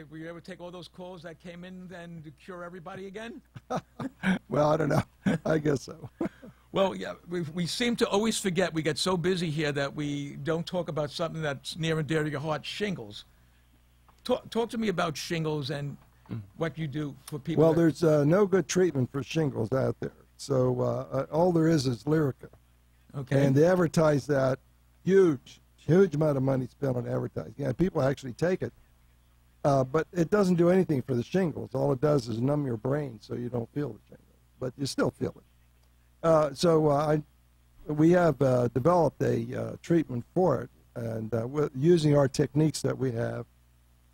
Were you ever take all those calls that came in and to cure everybody again? Well, I don't know. I guess so. Well, yeah, we seem to always forget. We get so busy here that we don't talk about something that's near and dear to your heart, shingles. Talk to me about shingles and what you do for people. Well, there's no good treatment for shingles out there. So all there is Lyrica. Okay. And they advertise that, huge amount of money spent on advertising. Yeah, people actually take it. But it doesn't do anything for the shingles. All it does is numb your brain so you don't feel the shingles. But you still feel it. We have developed a treatment for it. And using our techniques that we have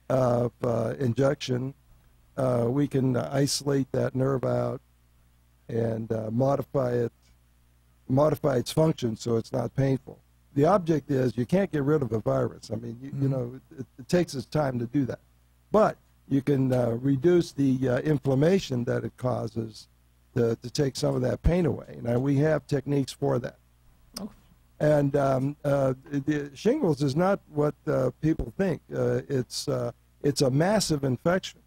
of injection, we can isolate that nerve out and modify its function so it's not painful. The object is you can't get rid of a virus. I mean, you know, it takes its time to do that. But you can reduce the inflammation that it causes to take some of that pain away. Now, we have techniques for that. Oh. And the shingles is not what people think. It's a massive infection.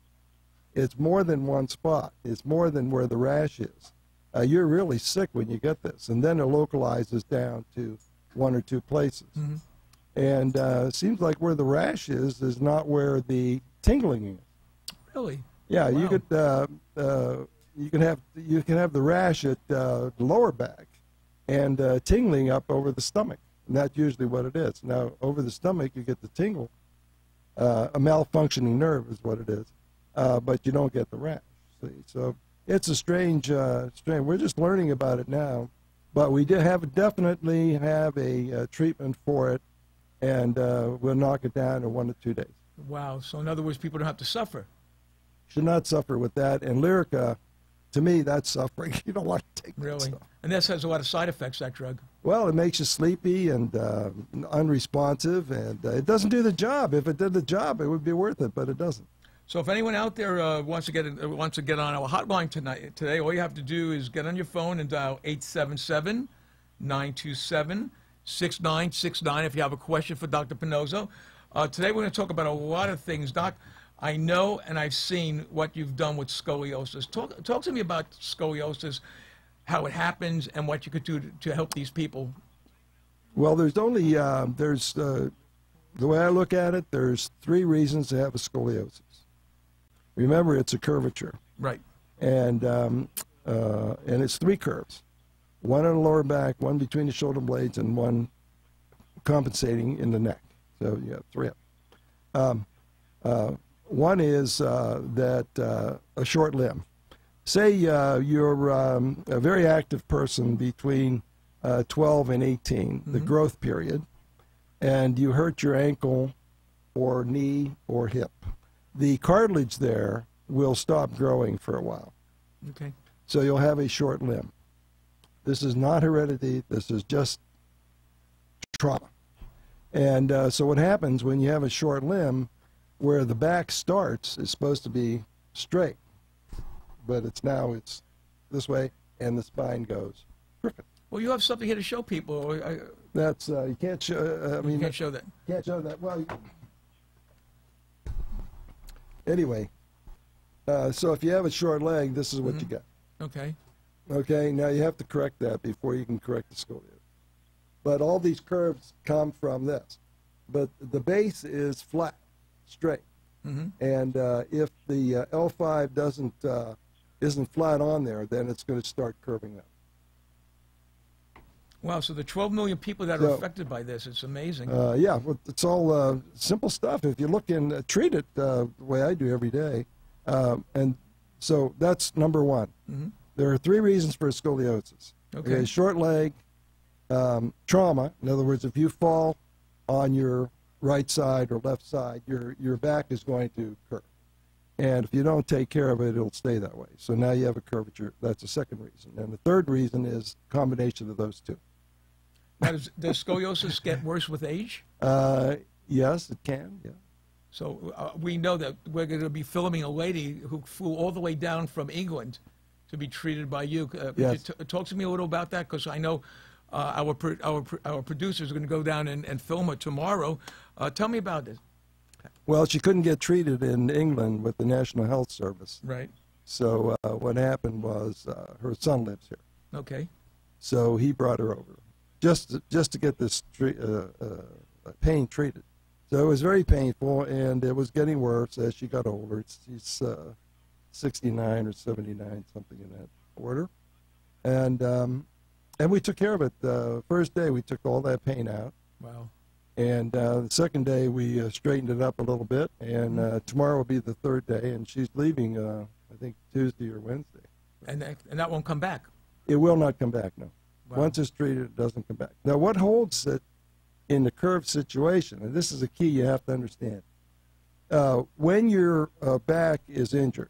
It's more than one spot. It's more than where the rash is. You're really sick when you get this. And then it localizes down to one or two places. Mm-hmm. And it seems like where the rash is not where the tingling is. Really? Yeah, Wow. you can have the rash at the lower back and tingling up over the stomach. And that's usually what it is. Now, over the stomach, you get the tingle. A malfunctioning nerve is what it is. But you don't get the rash. See? So it's a strange strain. We're just learning about it now. But we definitely have a treatment for it, and we'll knock it down in 1 to 2 days. Wow. So in other words, people don't have to suffer. Should not suffer with that. And Lyrica, to me, that's suffering. You don't want to take that Really? stuff. And this has a lot of side effects, that drug. Well, it makes you sleepy and unresponsive, and it doesn't do the job. If it did the job, it would be worth it, but it doesn't. So if anyone out there wants to get on our hotline today, all you have to do is get on your phone and dial 877-927-6969 if you have a question for Dr. Pinozzo. Today we're going to talk about a lot of things. Doc, I know and I've seen what you've done with scoliosis. Talk to me about scoliosis, how it happens, and what you could do to help these people. Well, there's only, the way I look at it, there's 3 reasons to have a scoliosis. Remember, it's a curvature. Right. And it's 3 curves. One on the lower back, one between the shoulder blades, and one compensating in the neck. So you have 3 of them. One is a short limb. Say you're a very active person between 12 and 18, the growth period, and you hurt your ankle or knee or hip. The cartilage there will stop growing for a while. Okay. So you'll have a short limb. This is not heredity. This is just trauma. And so what happens when you have a short limb, where the back starts is supposed to be straight, but it's this way, and the spine goes crooked. Well, you have something here to show people. That's you can't show. I mean, you can't show that. Can't show that. Well. Anyway, so if you have a short leg, this is what you got. Okay. Okay, now you have to correct that before you can correct the scoliosis. But all these curves come from this. But the base is flat, straight. And if the L5 isn't flat on there, then it's going to start curving up. Wow, so the 12 million people that are affected by this, it's amazing. Yeah, well, it's all simple stuff. If you look and treat it the way I do every day. And so that's number 1. There are 3 reasons for scoliosis. Okay, short leg, trauma. In other words, if you fall on your right side or left side, your back is going to curve. And if you don't take care of it, it'll stay that way. So now you have a curvature. That's the second reason. And the third reason is a combination of those 2. Now, does scoliosis get worse with age? Yes, it can, yeah. So we know that we're going to be filming a lady who flew all the way down from England to be treated by you. Yes. Talk to me a little about that, because I know our producers are going to go down and film her tomorrow. Tell me about this. Well, she couldn't get treated in England with the National Health Service. Right. So what happened was her son lives here. Okay. So he brought her over just to get this pain treated. So it was very painful, and it was getting worse as she got older. She's 69 or 79, something in that order. And we took care of it. The first day, we took all that pain out. Wow. And the second day, we straightened it up a little bit. And tomorrow will be the third day, and she's leaving, I think, Tuesday or Wednesday. And that won't come back? It will not come back, no. Wow. Once it's treated, it doesn't come back. Now, what holds it in the curved situation, and this is a key you have to understand, when your back is injured,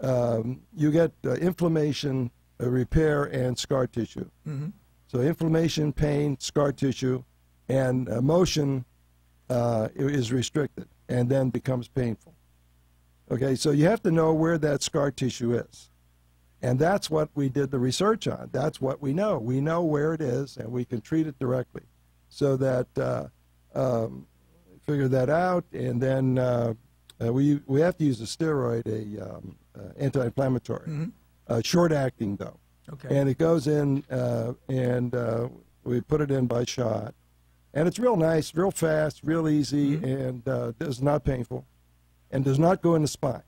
you get inflammation, repair, and scar tissue. Mm-hmm. So inflammation, pain, scar tissue, and motion is restricted and then becomes painful. Okay, so you have to know where that scar tissue is. And that's what we did the research on. That's what we know. We know where it is, and we can treat it directly. So that figure that out, and then we have to use a steroid, anti-inflammatory, short-acting though. Okay. And it goes in, and we put it in by shot, and it's real nice, real fast, real easy, and is not painful, and does not go in the spine.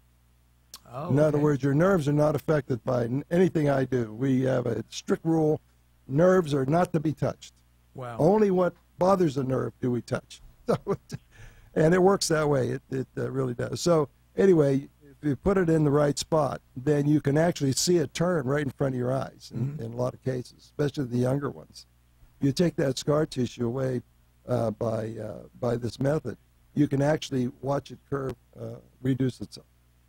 Oh, in other words, your nerves are not affected by anything I do. We have a strict rule: nerves are not to be touched. Wow. Only what bothers the nerve do we touch. And it works that way. It really does. So anyway, if you put it in the right spot, then you can actually see it turn right in front of your eyes in a lot of cases, especially the younger ones. You take that scar tissue away by this method, you can actually watch it curve, reduce itself.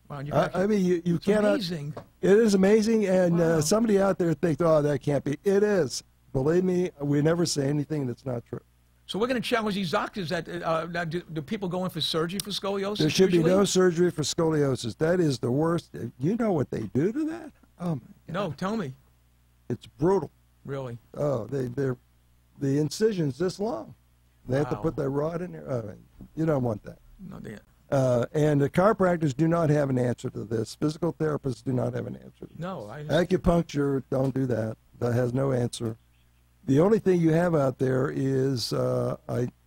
Wow, I mean, you cannot. Amazing. It is amazing, and Wow. somebody out there thinks, oh, that can't be. It is. Believe me, we never say anything that's not true. So we're going to challenge these doctors that now do people go in for surgery for scoliosis? There should usually? be no surgery for scoliosis. That is the worst. You know what they do to that? Oh, my God. No, tell me. It's brutal. Really? Oh, the incision's this long. They have to Wow. put that rod in there. Oh, you don't want that. No, they, And the chiropractors do not have an answer to this. Physical therapists do not have an answer to this. no. Acupuncture, don't do that. That has no answer. The only thing you have out there is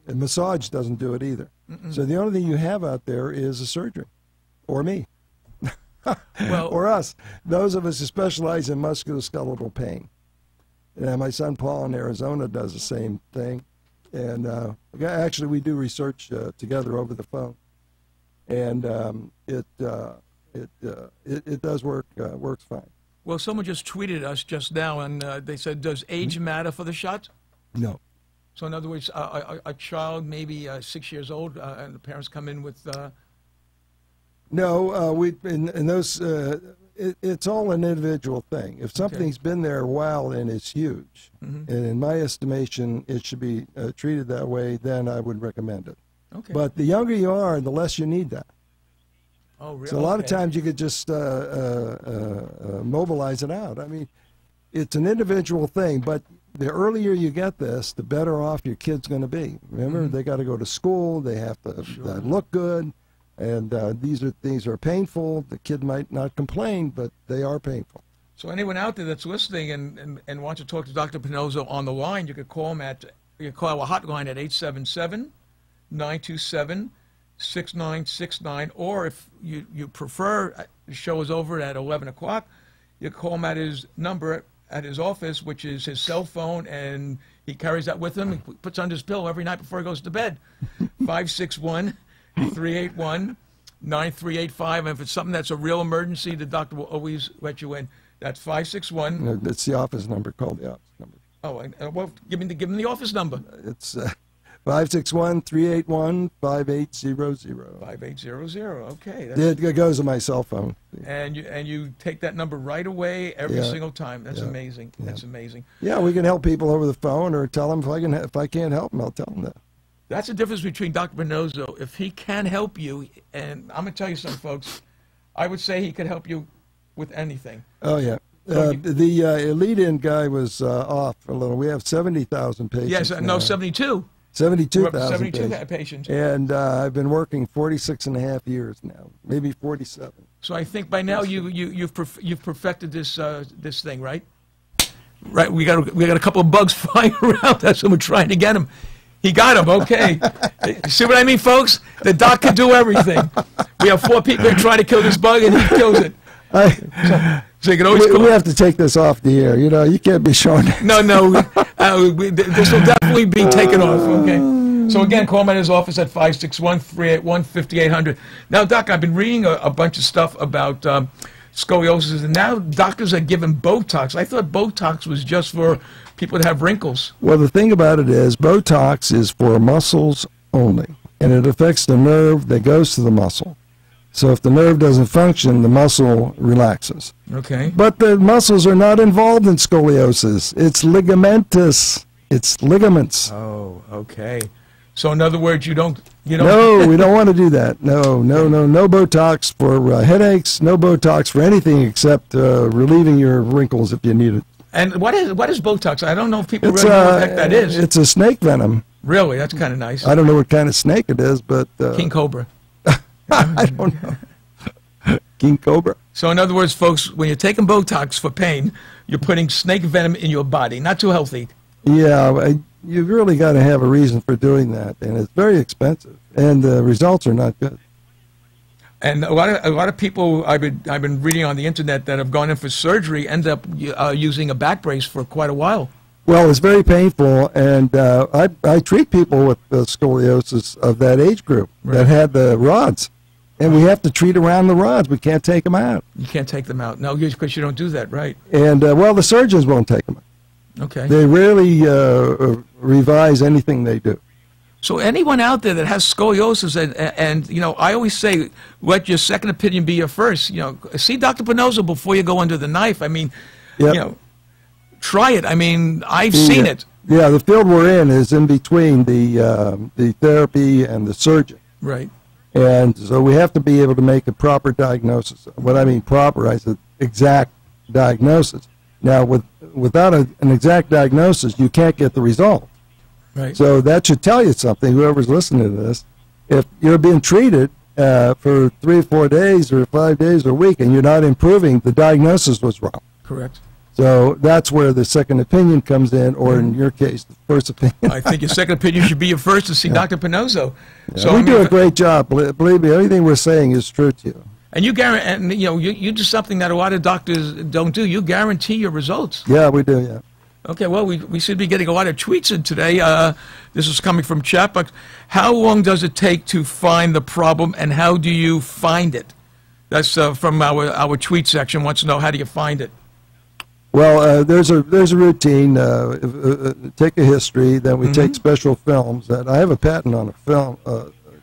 massage doesn't do it either. So the only thing you have out there is a surgery, or me, Well, or us. Those of us who specialize in musculoskeletal pain. My son Paul in Arizona does the same thing, and actually we do research together over the phone, and it does work. Works fine. well, someone just tweeted us just now, and they said, does age matter for the shot? No. So in other words, a child maybe 6 years old, and the parents come in with... No, in those. It's all an individual thing. If something's been there a while and it's huge, and in my estimation, it should be treated that way, then I would recommend it. Okay. But the younger you are, the less you need that. Oh, really? So a lot of times you could just mobilize it out. I mean, it's an individual thing, but the earlier you get this, the better off your kid's going to be. Remember, they got to go to school. They have to look good. And these are things are painful. The kid might not complain, but they are painful. So anyone out there that's listening and wants to talk to Dr. Pinozzo on the line, you could call him you call our hotline at 877-927-6969, or if you prefer, the show is over at 11 o'clock, you call him at his number at his office, which is his cell phone, and he carries that with him. He puts on his pillow every night before he goes to bed. 561-381-9385. And if it's something that's a real emergency, the doctor will always let you in. That's 561. It's the office number. Call the office number. Oh, well, give him the office number. It's 561-381-5800. 5800. Okay. It goes to my cell phone. And you take that number right away every single time. That's amazing. That's amazing. Yeah, we can help people over the phone, or tell them if I can't help them, I'll tell them that. That's the difference between Dr. Pinozzo. If he can help you, and I'm going to tell you something, folks, I would say he could help you with anything. Oh, yeah. So the lead-in guy was off a little. We have 70,000 patients. Yes, no, 72. 72,000 72 patients. patients. And I've been working 46 and a half years now, maybe 47. So I think by now you've perfected this thing, right? Right. We got a couple of bugs flying around. That's what we're trying to get him. He got him. Okay. See what I mean, folks? The doc can do everything. We have 4 people here trying to kill this bug, and he kills it. So you can always we have to take this off the air. You know, you can't be showing it. No. This will definitely be taken off. Okay. So again, call him at his office at 561-381-5800. Now, Doc, I've been reading a bunch of stuff about scoliosis, and now doctors are giving Botox. I thought Botox was just for people that have wrinkles. Well, the thing about it is Botox is for muscles only, and it affects the nerve that goes to the muscle. So if the nerve doesn't function, the muscle relaxes. Okay. But the muscles are not involved in scoliosis. It's ligamentous. It's ligaments. Oh, okay. So in other words, you don't. No, we don't want to do that. No Botox for headaches. No Botox for anything except relieving your wrinkles if you need it. And what is Botox? I don't know if people really know what the heck that is. It's a snake venom. Really, that's kind of nice. I don't know what kind of snake it is, but King Cobra. I don't know. King Cobra. So in other words, folks, when you're taking Botox for pain, you're putting snake venom in your body. Not too healthy. Yeah, you've really got to have a reason for doing that, and it's very expensive, and the results are not good. And a lot of people I've been reading on the internet that have gone in for surgery end up using a back brace for quite a while. Well, it's very painful, and I treat people with scoliosis of that age group that had the rods, and we have to treat around the rods. We can't take them out. You can't take them out. No, because you don't do that, right? And, well, the surgeons won't take them out. Okay. They rarely revise anything they do. So anyone out there that has scoliosis, and you know, I always say, let your second opinion be your first. You know, see Dr. Pinozo before you go under the knife. I mean, you know, try it. I mean, I've seen it. Yeah, the field we're in is in between the therapy and the surgeon. Right. And so we have to be able to make a proper diagnosis. What I mean proper, I said exact diagnosis. Now, without an exact diagnosis, you can't get the result. Right. So that should tell you something, whoever's listening to this. If you're being treated for 3 or 4 days or 5 days or a week and you're not improving, the diagnosis was wrong. Correct. So that's where the second opinion comes in, or in your case, the first opinion. I think your second opinion should be your first to see Dr. Pinozo. Yeah, so we do a great job. Believe me, everything we're saying is true to you. And you guarantee, and you know, you do something that a lot of doctors don't do. You guarantee your results. Yeah, we do. Yeah. Okay. Well, we should be getting a lot of tweets in today. This is coming from Chatbox. How long does it take to find the problem, and how do you find it? That's from our tweet section. Wants to know, how do you find it? Well, there's a routine. Take a history, then we take special films. That I have a patent on a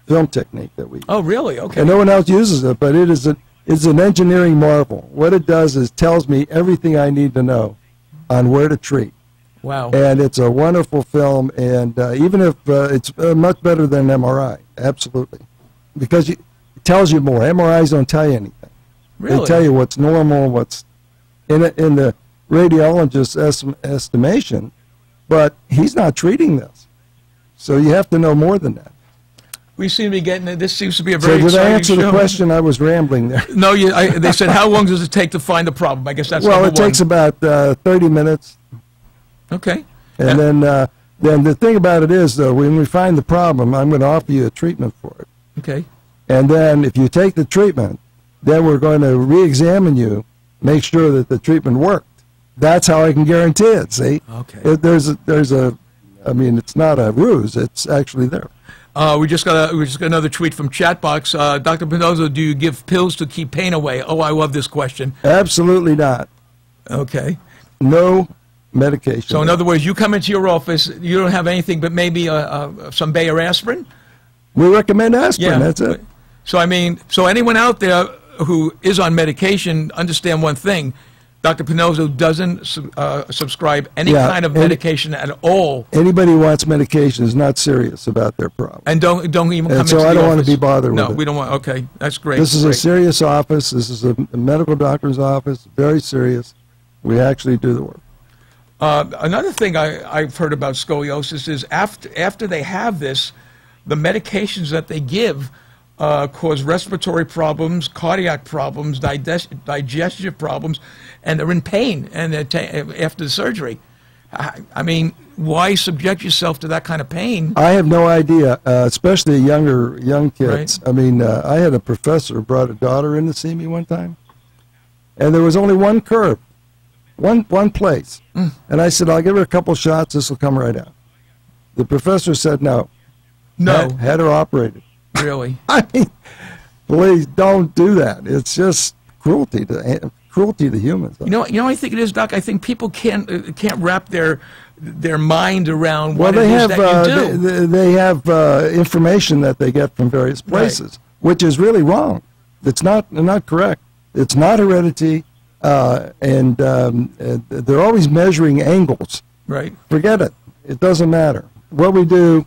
film technique that we. Oh, really? Okay. And no one else uses it, but it's an engineering marvel. What it does is tells me everything I need to know on where to treat. Wow. And it's a wonderful film, and even if it's much better than MRI, absolutely, because it tells you more. MRIs don't tell you anything. Really? They tell you what's normal, what's in the radiologist's estimation, but he's not treating this. So you have to know more than that. We seem to be getting it. This seems to be a very exciting show. Did I answer show. The question? I was rambling there. No, they said, how long does it take to find the problem? I guess that's well, number it takes about 30 minutes. Okay. And then the thing about it is, though, when we find the problem, I'm going to offer you a treatment for it. Okay. And then if you take the treatment, then we're going to re-examine you, make sure that the treatment worked. That's how I can guarantee it, see? Okay. I mean, it's not a ruse. It's actually there. We just got another tweet from Chatbox. Dr. Pinozo, do you give pills to keep pain away? Oh, I love this question. Absolutely not. Okay. No medication. So in other words, you come into your office, you don't have anything but maybe some Bayer aspirin? We recommend aspirin, that's it. So I mean, so anyone out there who is on medication, understand one thing. Dr. Pinozo doesn't subscribe any kind of medication at all. Anybody who wants medication is not serious about their problem. And don't even come into the office. So I don't want to be bothered with it. No, we don't want. Okay, that's great. This is a serious office. This is a medical doctor's office. Very serious. We actually do the work. Another thing I've heard about scoliosis is after they have this, the medications that they give cause respiratory problems, cardiac problems, digestive problems, and they're in pain and after the surgery. I mean, why subject yourself to that kind of pain? I have no idea, especially young kids. Right. I mean, I had a professor who brought a daughter in to see me one time, and there was only one curve, one place. And I said, I'll give her a couple shots, this will come right out. The professor said no. No. Had her operated. Really? I mean, please don't do that. It's just cruelty to humans. You know, I think it is, Doc. I think people can't wrap their mind around what it is that you do. They have information that they get from various places, which is really wrong. It's not correct. It's not heredity, and they're always measuring angles. Right. Forget it. It doesn't matter. What we do,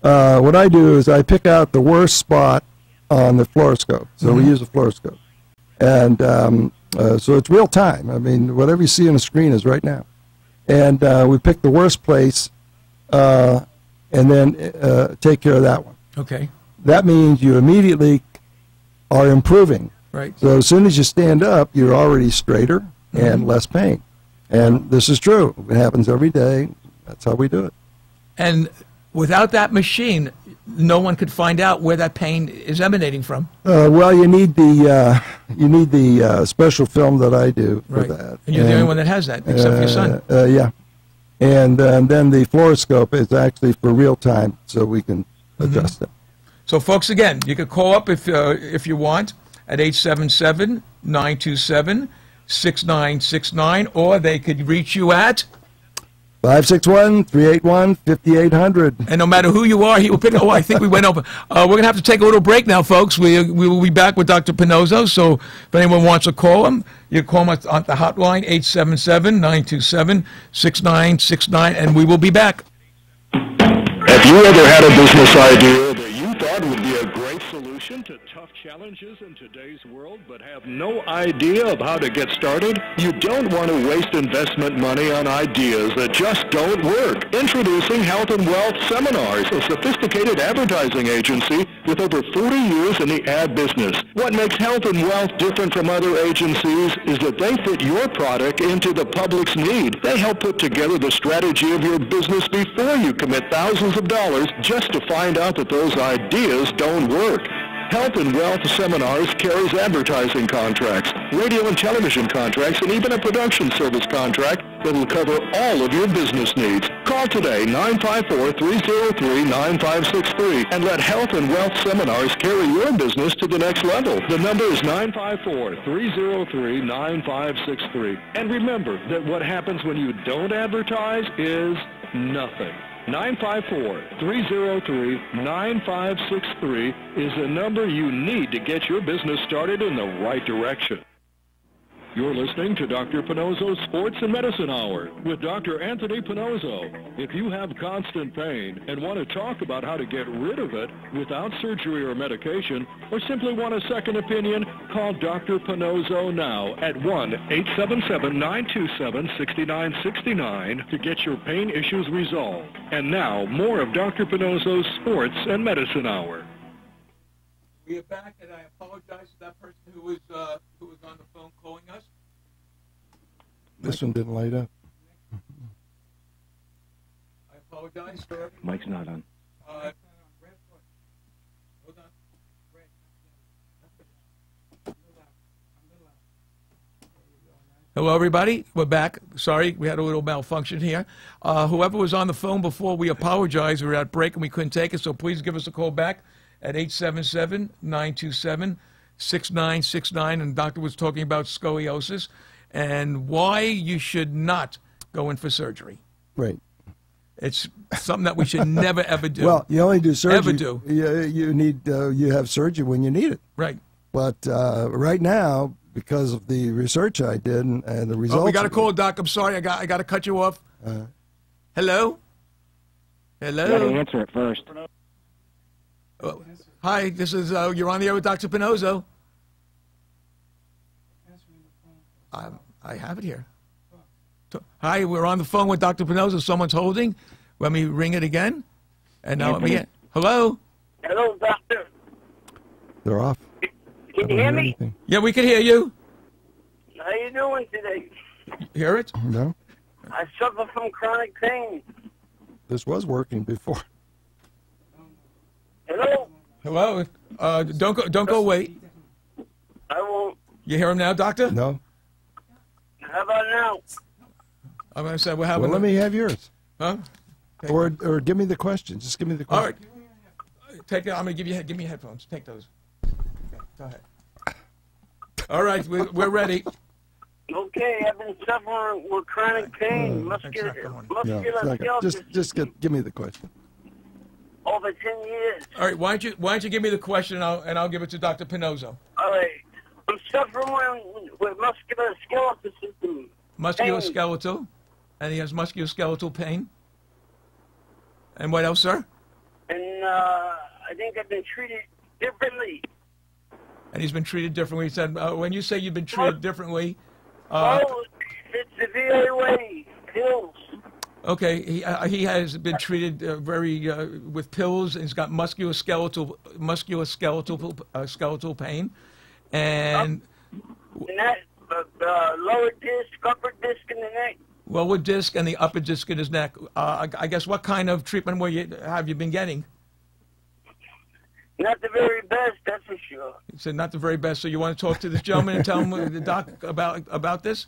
what I do is I pick out the worst spot on the fluoroscope. So we use a fluoroscope, and so it's real time. I mean, whatever you see on the screen is right now. And we pick the worst place and then take care of that one. Okay. That means you immediately are improving. Right. So as soon as you stand up, you're already straighter and less pain. And this is true. It happens every day. That's how we do it. And without that machine, no one could find out where that pain is emanating from. Well, you need the special film that I do for that. And you're the only one that has that, except for your son. Yeah. And then the fluoroscope is actually for real time, so we can adjust it. So, folks, again, you could call up if you want at 877-927-6969, or they could reach you at 561-381-5800. And no matter who you are, he will pick up. Oh, I think we went over. We're going to have to take a little break now, folks. We will be back with Dr. Pinozzo. So if anyone wants to call him, you call him on the hotline, 877-927-6969, and we will be back. Have you ever had a business idea that you thought would be a great solution to tough challenges in today's world, but have no idea of how to get started? You don't want to waste investment money on ideas that just don't work. Introducing Health and Wealth Seminars, a sophisticated advertising agency with over 40 years in the ad business. What makes Health and Wealth different from other agencies is that they fit your product into the public's need. They help put together the strategy of your business before you commit thousands of dollars just to find out that those ideas don't work. Health and Wealth Seminars carries advertising contracts, radio and television contracts, and even a production service contract that will cover all of your business needs. Call today, 954-303-9563, and let Health and Wealth Seminars carry your business to the next level. The number is 954-303-9563. And remember that what happens when you don't advertise is nothing. 954-303-9563 is the number you need to get your business started in the right direction. You're listening to Dr. Pinozzo's Sports and Medicine Hour with Dr. Anthony Pinozzo. If you have constant pain and want to talk about how to get rid of it without surgery or medication, or simply want a second opinion, call Dr. Pinozzo now at 1-877-927-6969 to get your pain issues resolved. And now, more of Dr. Pinozzo's Sports and Medicine Hour. We are back, and I apologize to that person who was on the phone calling us. This one didn't light up. I apologize for Mike's not on. hold on. Hello, everybody. We're back. Sorry, we had a little malfunction here. Whoever was on the phone before, we apologize. We were at break and we couldn't take it, so please give us a call back at 877-927-6969. And the doctor was talking about scoliosis and why you should not go in for surgery. Right. It's something that we should never, ever do. Well, you only do surgery. Ever do. You have surgery when you need it. Right. But right now, because of the research I did and the results. Oh, we got a call, Doc. I'm sorry. I got to cut you off. Hello? Hello? You got to answer it first. Oh, hi, this is, you're on the air with Dr. Pinozzo. I have it here. Hi, we're on the phone with Dr. Pinoza. Someone's holding. Let me ring it again. And now hello? Hello, doctor. They're off. Can you hear me? Anything. Yeah, we can hear you. How you doing today? Hear it? No, I suffer from chronic pain. this was working before. Hello? Hello? Don't go away. I won't. You hear him now, doctor? No. How about now? I'm going to say, we're Well, having... let me have yours. Huh? Or give me the question. Just give me the All question. right. Take it. I'm going to give me headphones. Take those. Okay, go ahead. All right, we're ready. Okay, I've been suffering with chronic pain, muscular Yeah, second. skeletal Just give me the question. over 10 years. All right, why don't you give me the question and I'll give it to Dr. Pinozo. All right. I'm suffering with muscular skeletal system. Musculoskeletal, and he has musculoskeletal pain. And what else, sir? And I think I've been treated differently. And he's been treated differently. He said, when you say you've been treated differently, Oh, it's the VA way. Pills. okay, he has been treated with pills. And he's got musculoskeletal skeletal pain, and And that, lower disc, upper disc in the neck. lower disc and the upper disc in his neck. I guess what kind of treatment have you been getting? Not the very best, that's for sure. He said not the very best. So you want to talk to this gentleman and tell him the doc about this?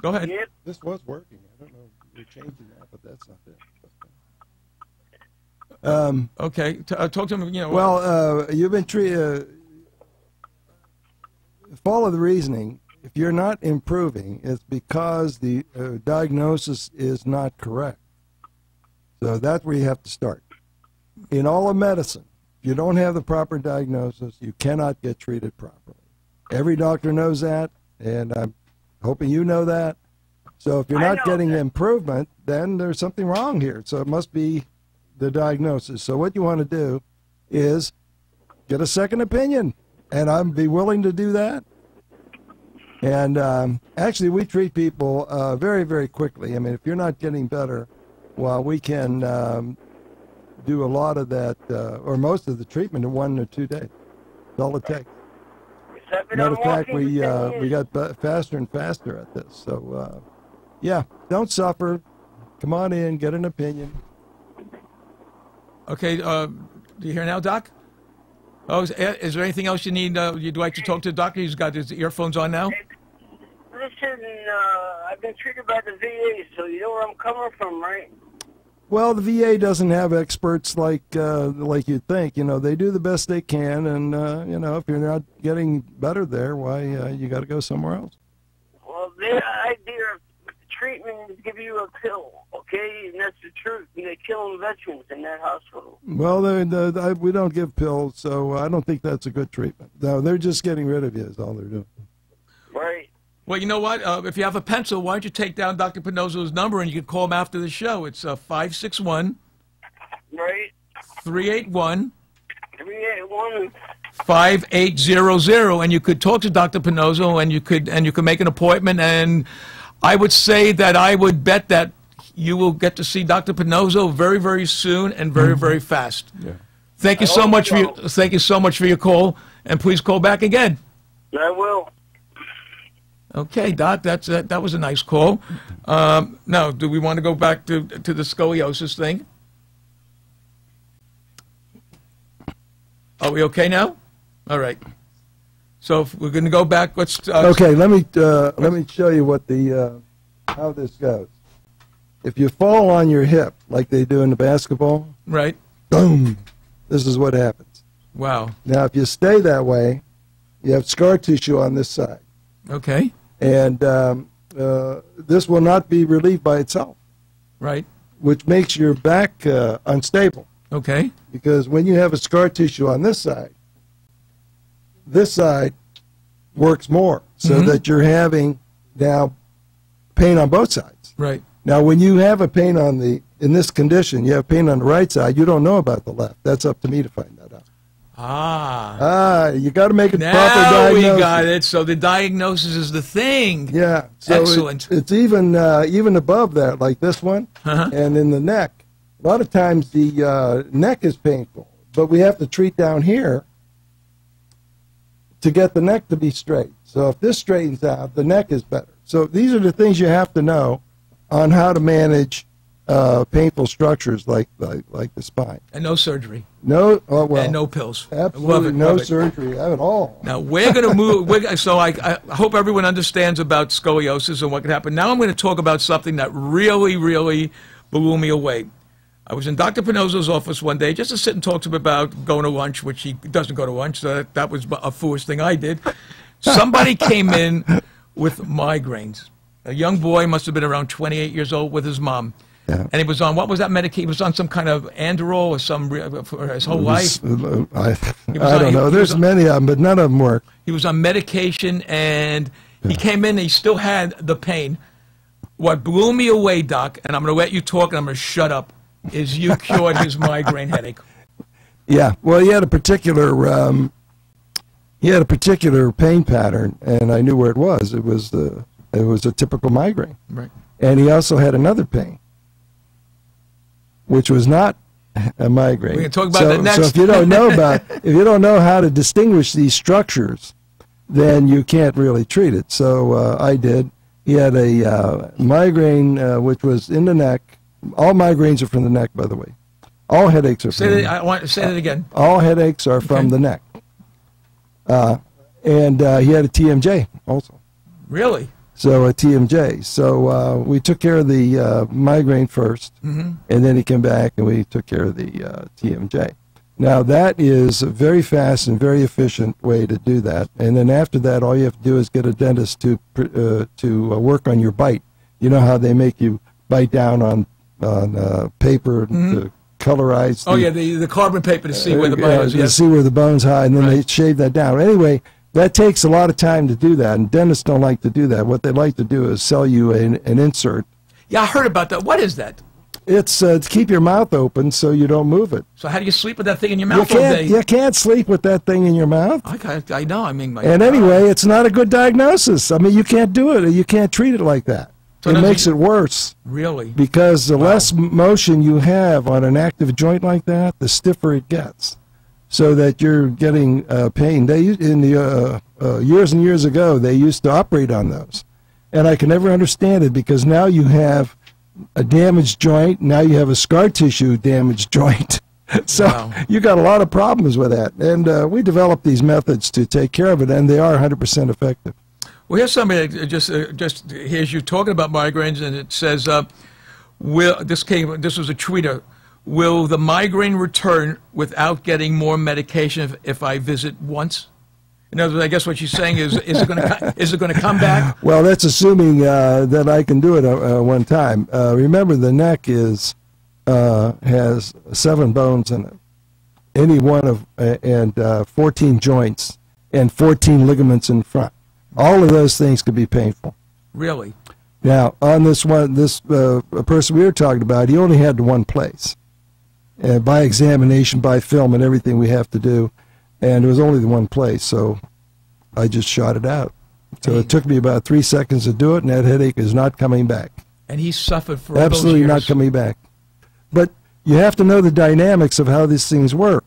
Go ahead. Yep. This was working. I don't know. You're changing that, but that's not it. Okay, talk to him. Well, you've been treated. Follow the reasoning. If you're not improving, it's because the diagnosis is not correct. So that's where you have to start. In all of medicine, if you don't have the proper diagnosis, you cannot get treated properly. Every doctor knows that, and I'm hoping you know that. So if you're not getting improvement, then there's something wrong here. So it must be the diagnosis. So what you want to do is get a second opinion, and I'd be willing to do that. And actually, we treat people very, very quickly. I mean, if you're not getting better, well, we can do a lot of that, or most of the treatment in 1 or 2 days. That's all it takes. Matter of fact, we got faster and faster at this. So, yeah, don't suffer. Come on in, get an opinion. Okay, do you hear now, Doc? Oh, is there anything else you need? You'd like to talk to the doctor? He's got his earphones on now. Listen, I've been treated by the VA, so you know where I'm coming from, right? Well, the VA doesn't have experts like you'd think. You know, they do the best they can, and you know, if you're not getting better there, why you got to go somewhere else. Well, their idea of treatment is give you a pill, okay? And that's the truth. And they're killing veterans in that hospital. Well, we don't give pills, so I don't think that's a good treatment. No, they're just getting rid of you is all they're doing. Right. Well, you know what? If you have a pencil, why don't you take down Dr. Pinozo's number and you can call him after the show. It's 561 Right. 381 381. 5800, and you could talk to Dr. Pinozo, and you could make an appointment. And I would say that I would bet that you will get to see Dr. Pinozo very, very soon and very, very fast. Yeah. Thank you so much for your call, and please call back again. I will. Okay, Doc, that was a nice call. Now, do we want to go back to the scoliosis thing? Are we okay now? All right. So if we're going to go back. Let's. Okay, let me show you what how this goes. If you fall on your hip like they do in the basketball, Right. boom, this is what happens. Wow. Now, if you stay that way, you have scar tissue on this side, Okay. and this will not be relieved by itself, Right. which makes your back unstable. Okay. Because when you have a scar tissue on this side works more, so that you're having now pain on both sides. Right. Now, when you have a pain in this condition, you have pain on the right side, you don't know about the left. That's up to me to find that out. You got to make a proper Now we diagnosis. got it. So the diagnosis is the thing. Yeah. So Excellent. It's even above that, like this one, and in the neck. A lot of times the neck is painful, but we have to treat down here to get the neck to be straight. So if this straightens out, the neck is better. So these are the things you have to know on how to manage painful structures like the spine. And no surgery. No, well, And no pills. absolutely no surgery at all. Now we're going to move. So I hope everyone understands about scoliosis and what can happen. Now I'm going to talk about something that really, really blew me away. I was in Dr. Pinozzo's office one day just to sit and talk to him about going to lunch, which he doesn't go to lunch, so that was a foolish thing I did. Somebody came in with migraines. A young boy, must have been around 28 years old, with his mom. Yeah. And he was on, what was that medication? He was on some kind of Androl or some, for his whole life. I don't know. There's many of them, but none of them work. He was on medication, and he came in, and he still had the pain. What blew me away, Doc, and I'm going to let you talk, and I'm going to shut up, is you cured his migraine headache. Yeah. Well, he had a particular pain pattern, and I knew where it was. It was a typical migraine. Right. And he also had another pain, which was not a migraine. We can talk about that next. So if you don't know how to distinguish these structures, then you can't really treat it. So I did. He had a migraine which was in the neck. All migraines are from the neck, by the way. All headaches are from the neck. I want to say that again. All headaches are from the neck. And he had a TMJ also. Really? So a TMJ. So we took care of the migraine first, and then he came back and we took care of the TMJ. Now that is a very fast and very efficient way to do that. And then after that, all you have to do is get a dentist to work on your bite. You know how they make you bite down on paper to colorize. The carbon paper to see where the bone is. To Yes. see where the bone's high, and then they shave that down. Anyway, that takes a lot of time to do that, and dentists don't like to do that. What they like to do is sell you an insert. Yeah, I heard about that. What is that? It's to keep your mouth open so you don't move it. So how do you sleep with that thing in your mouth all day? You can't sleep with that thing in your mouth. I know. I mean, And anyway, it's not a good diagnosis. I mean, you can't do it. You can't treat it like that. So it makes it worse. Really? Because the less motion you have on an active joint like that, the stiffer it gets, so that you're getting pain. Years and years ago, they used to operate on those. And I can never understand it, because now you have a damaged joint, now you have a scar tissue damaged joint. So you got a lot of problems with that. And we developed these methods to take care of it, and they are 100% effective. Well, here's somebody that just hears you talking about migraines, and it says, this was a tweeter. Will the migraine return without getting more medication if I visit once? In other words, I guess what she's saying is it going to come back? Well, that's assuming that I can do it one time. Remember, the neck has 7 bones in it, any one of and 14 joints and 14 ligaments in front. All of those things could be painful. Really? Now, on this person we were talking about, he only had to one place. By examination, by film, and everything we have to do, and it was only the one place, so I just shot it out. So it took me about 3 seconds to do it, and that headache is not coming back. And he suffered for Absolutely all those years. not coming back. But you have to know the dynamics of how these things work.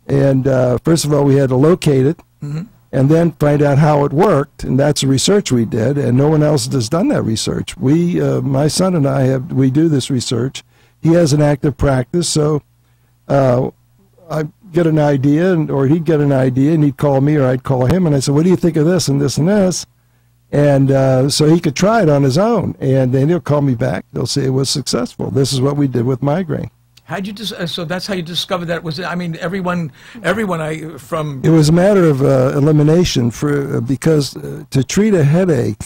And first of all, we had to locate it, and then find out how it worked, and that's the research we did, and no one else has done that research. My son and I we do this research. He has an active practice, so I get an idea, or he'd get an idea, and he'd call me, or I'd call him, and I said, what do you think of this and this and this? And so he could try it on his own, and then he'll call me back. They'll say it was successful. This is what we did with migraine. How'd you so that's how you discovered that? Was it, I mean, everyone from... It was a matter of elimination because to treat a headache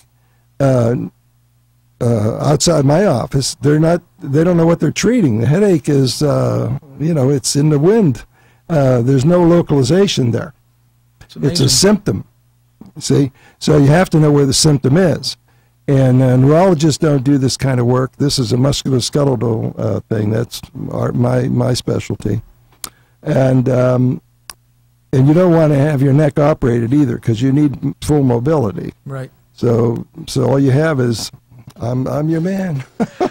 outside my office, they don't know what they're treating. The headache is, it's in the wind. There's no localization there. It's a symptom, see? So you have to know where the symptom is. And neurologists don't do this kind of work. This is a musculoskeletal thing. That's my specialty. And And you don't want to have your neck operated either, because you need full mobility. Right. So all you have is, I'm your man.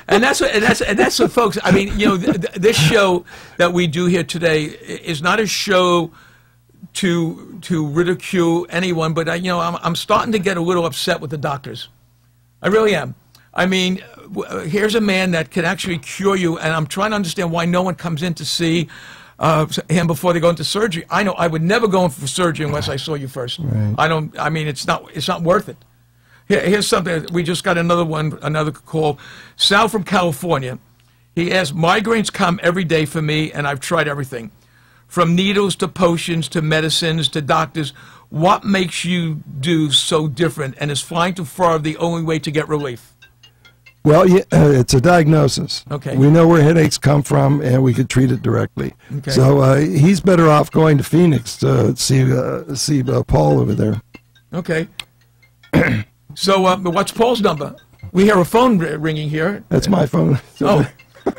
And that's what, folks. I mean, you know, this show that we do here today is not a show to ridicule anyone, but you know, I'm starting to get a little upset with the doctors. I really am. I mean, here's a man that can actually cure you, and I'm trying to understand why no one comes in to see him before they go into surgery. I know I would never go in for surgery unless I saw you first. Right. I mean, it's not worth it. Here's something. We just got another call. Sal from California. He asked, migraines come every day for me, and I've tried everything, from needles to potions to medicines to doctors. What makes you do so different? And is flying to Florida the only way to get relief? Well, yeah, it's a diagnosis. Okay. We know where headaches come from, and we could treat it directly. Okay. So he's better off going to Phoenix to see Paul over there. Okay. So what's Paul's number? We hear a phone ringing here. That's my phone. Oh,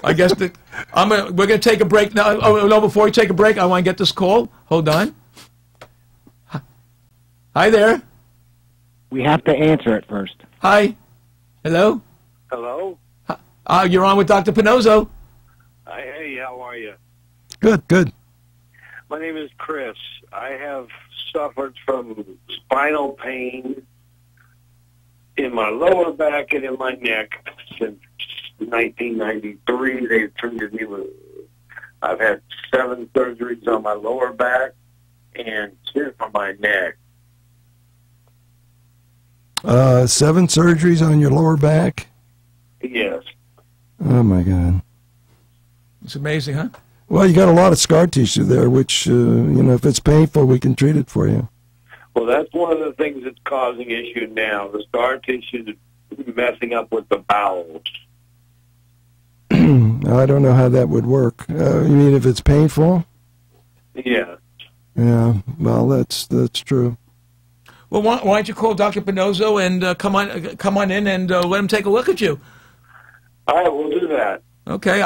I guess that we're gonna take a break now. Oh no! Before we take a break, I want to get this call. Hold on. Hi there. We have to answer it first. Hi. Hello. Hello? You're on with Dr. Pinozzo. Hey, how are you? Good. My name is Chris. I have suffered from spinal pain in my lower back and in my neck since 1993. They've treated me with, I've had 7 surgeries on my lower back and 2 on my neck. 7 surgeries on your lower back? Yes. Oh, my God. It's amazing, huh? Well, you got a lot of scar tissue there, which, you know, if it's painful, we can treat it for you. Well, that's one of the things that's causing issue now. The scar tissue is messing up with the bowels. I don't know how that would work. You mean if it's painful? Yeah. Yeah, well, that's true. Well, why don't you call Dr. Pinozzo and come on in and let him take a look at you? All right, we'll do that. Okay,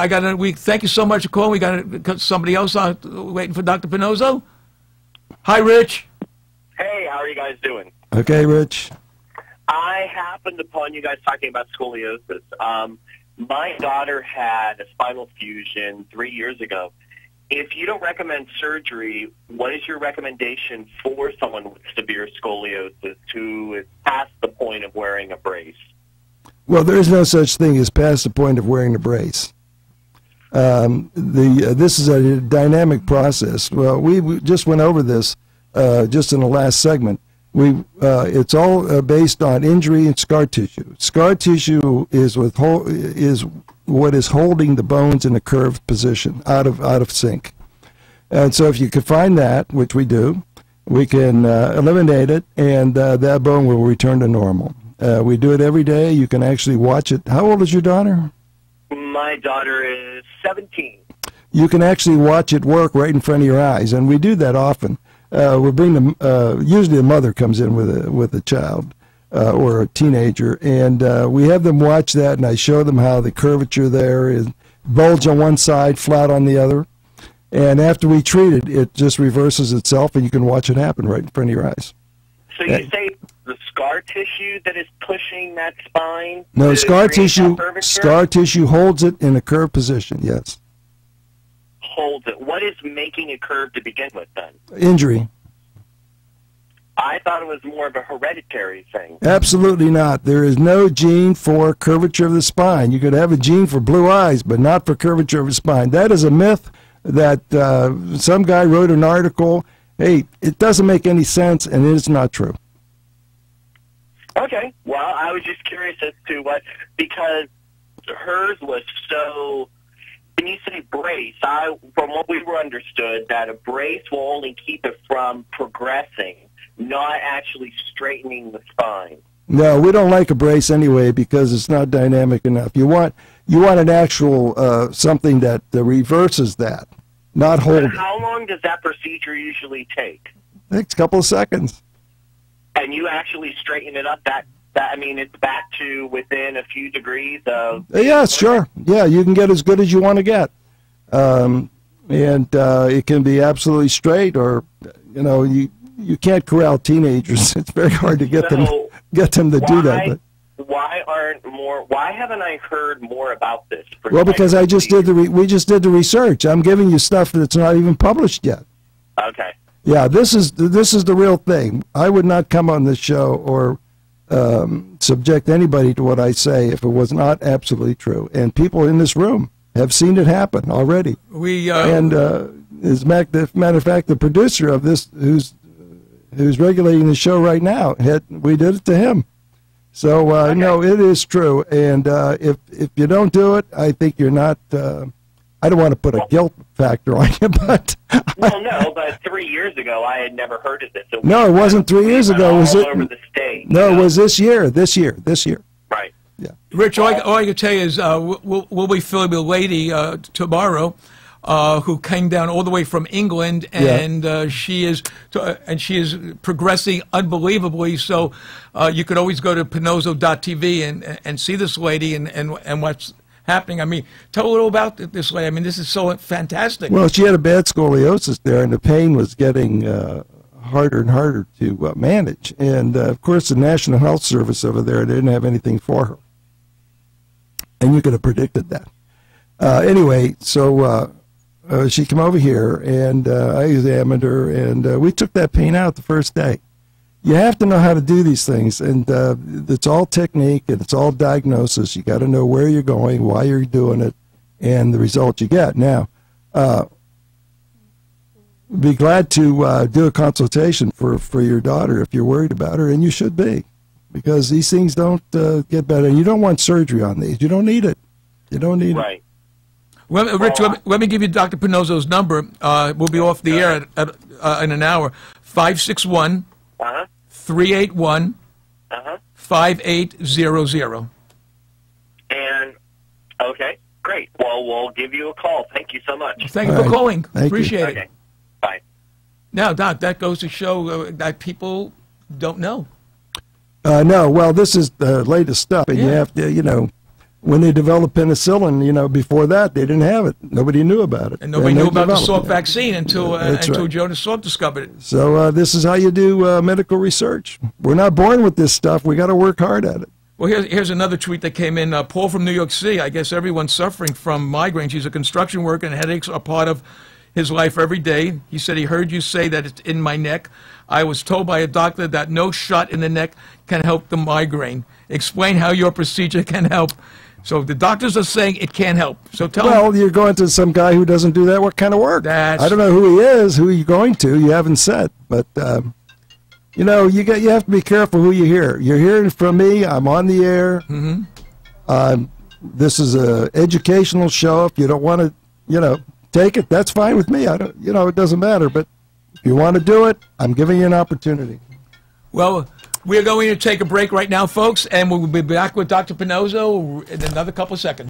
thank you so much for calling. We got somebody else waiting for Dr. Pinozzo. Hi, Rich. Hey, how are you guys doing? Okay, Rich. I happened upon you guys talking about scoliosis. My daughter had a spinal fusion 3 years ago. If you don't recommend surgery, what is your recommendation for someone with severe scoliosis who is past the point of wearing a brace? Well, there is no such thing as past the point of wearing a brace. This is a dynamic process. Well, we just went over this just in the last segment. It's all based on injury and scar tissue. Scar tissue is what is holding the bones in a curved position, out of sync. And so if you can find that, which we do, we can eliminate it, and that bone will return to normal. We do it every day. You can actually watch it. How old is your daughter? My daughter is 17. You can actually watch it work right in front of your eyes, and we do that often. We bring them. Usually, a mother comes in with a child or a teenager, and we have them watch that, and I show them how the curvature there is bulge on one side, flat on the other, and after we treat it, it just reverses itself, and you can watch it happen right in front of your eyes. So you say the scar tissue that is pushing that spine? No, scar tissue. Curvature? Scar tissue holds it in a curved position. Yes. Holds it. What is making it curved to begin with, then? Injury. I thought it was more of a hereditary thing. Absolutely not. There is no gene for curvature of the spine. You could have a gene for blue eyes, but not for curvature of the spine. That is a myth that some guy wrote an article. Hey, it doesn't make any sense, and it is not true. Okay. Well, I was just curious as to what, because hers was so, when you say brace, from what we were understood, that a brace will only keep it from progressing, not actually straightening the spine. No, we don't like a brace anyway because it's not dynamic enough. You want an actual something that reverses that, not hold it. How long does that procedure usually take? It takes a couple of seconds. And you actually straighten it up, that I mean, it's back to within a few degrees of... Yeah, sure. Yeah, you can get as good as you want to get. And it can be absolutely straight, or you know, you can't corral teenagers. It's very hard to get them to do that. But. Why haven't I heard more about this? Well, because I just did we just did the research. I'm giving you stuff that's not even published yet. Okay. Yeah, this is the real thing. I would not come on this show or subject anybody to what I say if it was not absolutely true. And people in this room have seen it happen already. As a matter of fact, the producer of this, who's regulating the show right now, we did it to him. So Okay. no, it is true. And if you don't do it, I think you're not. I don't want to put a guilt factor on you, but well, no. But 3 years ago, I had never heard of this. No, it wasn't 3 years ago. Was it? All over the state. No, it was this year. This year. Right. Yeah. Rich, all I can tell you is we'll be filming a lady tomorrow who came down all the way from England, and she is progressing unbelievably. So you could always go to Pinozzo.tv and see this lady and what's happening. I mean, tell a little about this lady. I mean, this is so fantastic. Well, she had a bad scoliosis there, and the pain was getting harder and harder to manage. And, of course, the National Health Service over there didn't have anything for her. And you could have predicted that. Anyway, so she came over here, and I examined her, and we took that pain out the first day. You have to know how to do these things, and it's all technique, and it's all diagnosis. You got to know where you're going, why you're doing it, and the result you get. Now, be glad to do a consultation for your daughter if you're worried about her, and you should be, because these things don't get better. And you don't want surgery on these. You don't need it. You don't need it. Right. Well, Rich, let me give you Dr. Pinozzo's number. We'll be off the air in an hour. 561 381 5800. And okay, great. Well, we'll give you a call. Thank you so much. Thank you for calling. Thank you. Appreciate it. Okay. Bye. Now, Doc, that goes to show that people don't know. No, well, this is the latest stuff, and you have to, when they developed penicillin, before that, they didn't have it. Nobody knew about it. And nobody knew about the developed Salk vaccine until right. Jonas Salk discovered it. So this is how you do medical research. We're not born with this stuff. We got to work hard at it. Well, here's another tweet that came in. Paul from New York City. I guess everyone's suffering from migraines. He's a construction worker, and headaches are part of his life every day. He said he heard you say that it's in my neck. I was told by a doctor that no shot in the neck can help the migraine. Explain how your procedure can help. So the doctors are saying it can't help. So tell Well, you're going to some guy who doesn't do that. What kind of work? I don't know who he is, who you're going to. You haven't said. But, you have to be careful who you hear. You're hearing from me. I'm on the air. Mm-hmm. This is an educational show. If you don't want to, take it, that's fine with me. I don't, it doesn't matter. But if you want to do it, I'm giving you an opportunity. Well, we're going to take a break right now, folks, and we'll be back with Dr. Pinozzo in another couple of seconds.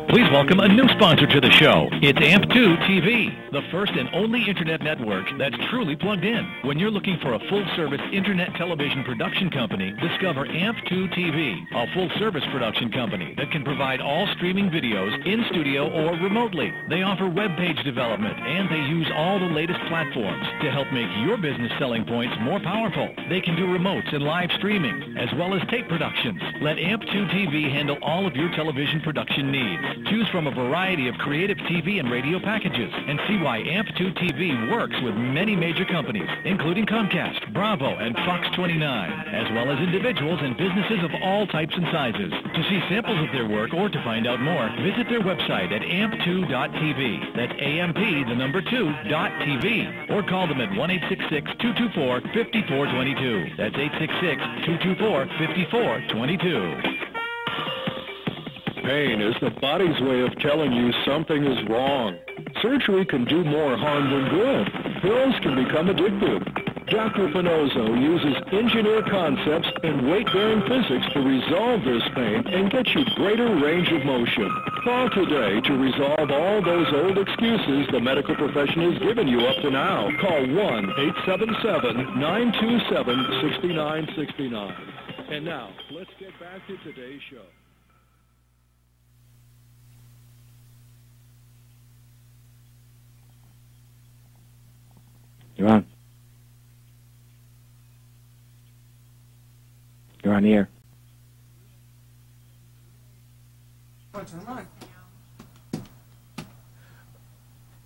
Please welcome a new sponsor to the show. It's AMP2 TV, the first and only internet network that's truly plugged in. When you're looking for a full-service internet television production company, discover AMP2 TV, a full-service production company that can provide all streaming videos in studio or remotely. They offer web page development, and they use all the latest platforms to help make your business selling points more powerful. They can do remotes and live streaming, as well as tape productions. Let AMP2 TV handle all of your television production needs. Choose from a variety of creative TV and radio packages and see why AMP2 TV works with many major companies, including Comcast, Bravo, and Fox 29, as well as individuals and businesses of all types and sizes. To see samples of their work or to find out more, visit their website at amp2.tv. That's AMP2.TV. Or call them at 1-866-224-5422. That's 866-224-5422. Pain is the body's way of telling you something is wrong. Surgery can do more harm than good. Pills can become addictive. Dr. Pinozzo uses engineered concepts and weight-bearing physics to resolve this pain and get you greater range of motion. Call today to resolve all those old excuses the medical profession has given you up to now. Call 1-877-927-6969. And now, let's get back to today's show. You're on. You're on the air.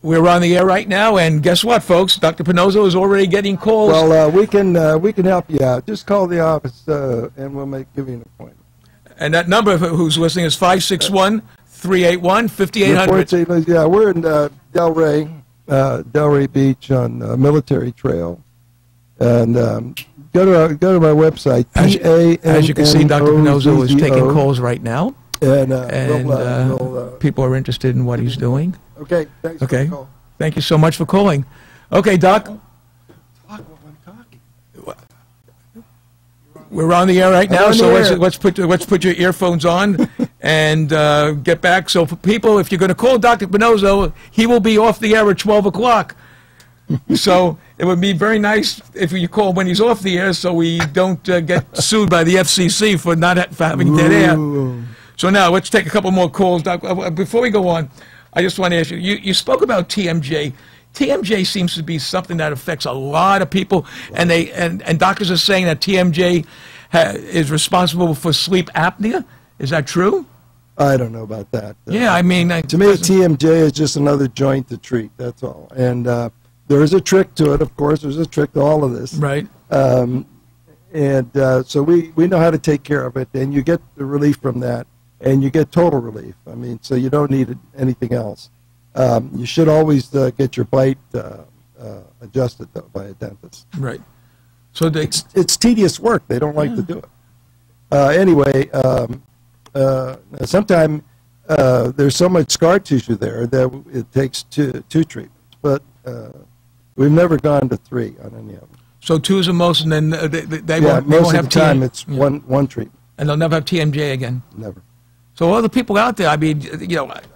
We're on the air right now, and guess what, folks? Dr. Pinozzo is already getting calls. Well, we can help you out. Just call the office, and we'll give you an appointment. And that number, who's listening, is 561-381-5800. Yeah, we're in Delray Beach on Military Trail, and go to my website. As you can see, Dr. Pinozzo is taking calls right now, and people are interested in what he's doing. Okay, thanks. Okay, For the call. thank you so much for calling. Okay, Doc. We're on the air right now, so let's put your earphones on and get back. So for people, if you're going to call Dr. Pinozzo, he will be off the air at 12 o'clock. So it would be very nice if you call when he's off the air, so we don't get sued by the FCC for having dead air. So now let's take a couple more calls, Doc. Before we go on, I just want to ask you. You spoke about TMJ. TMJ seems to be something that affects a lot of people, and doctors are saying that TMJ is responsible for sleep apnea. Is that true? I don't know about that. Yeah, I mean, to me, TMJ is just another joint to treat. That's all. And there is a trick to it, of course. There's a trick to all of this. Right. So we know how to take care of it, and you get the relief from that, and you get total relief. I mean, so you don't need anything else. You should always get your bite adjusted, though, by a dentist. Right. So it's tedious work. They don't like to do it. Anyway, sometimes there's so much scar tissue there that it takes two treatments. But we've never gone to 3 on any of them. So 2 is the most, and then they most won't have of the time it's one treatment. And they'll never have TMJ again. Never. So all the people out there, I mean,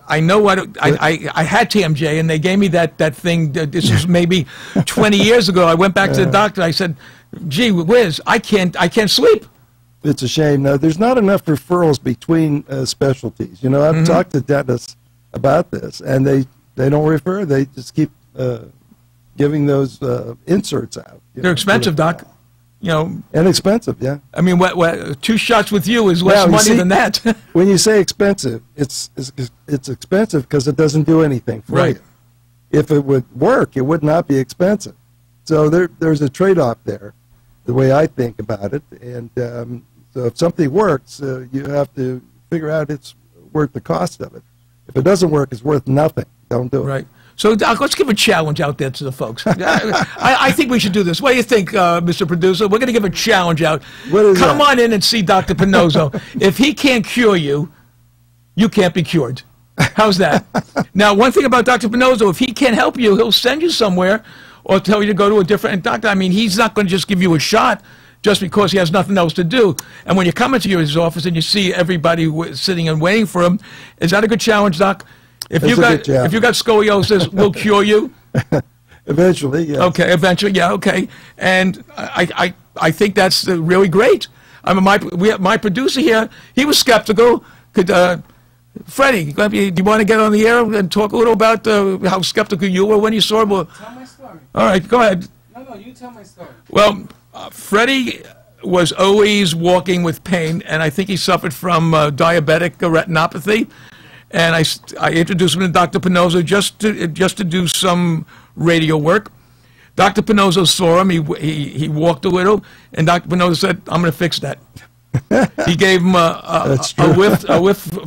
I know what I had TMJ, and they gave me that thing. This was maybe 20 years ago. I went back to the doctor. I said, "Gee whiz, I can't sleep." It's a shame. Now, there's not enough referrals between specialties. I've talked to dentists about this, and they don't refer. They just keep giving those inserts out. They're expensive, Doc. And expensive, yeah. I mean, what 2 shots with you is less money than that. When you say expensive, it's expensive because it doesn't do anything for you. If it would work, it would not be expensive. So there's a trade-off there, the way I think about it. And so if something works, you have to figure out it's worth the cost of it. If it doesn't work, it's worth nothing. Don't do it. Right. So, Doc, let's give a challenge out there to the folks. I think we should do this. What do you think, Mr. Producer? We're going to give a challenge out. Come on in and see Dr. Pinozzo. If he can't cure you, you can't be cured. How's that? Now, one thing about Dr. Pinozzo, if he can't help you, he'll send you somewhere or tell you to go to a different doctor. I mean, he's not going to just give you a shot just because he has nothing else to do. And when you come into his office and you see everybody sitting and waiting for him, is that a good challenge, Doc? If you got scoliosis, we'll cure you. Eventually, yes. Okay, eventually, yeah, okay. And I think that's really great. I mean, my producer here, he was skeptical. Freddie, do you want to get on the air and talk a little about how skeptical you were when you saw it? Tell my story. All right, go ahead. No, you tell my story. Well, Freddie was always walking with pain, and I think he suffered from diabetic retinopathy. And I introduced him to Dr. Pinozzo just to do some radio work. Dr. Pinozzo saw him. He walked a little, and Dr. Pinozzo said, "I'm going to fix that." He gave him a whiff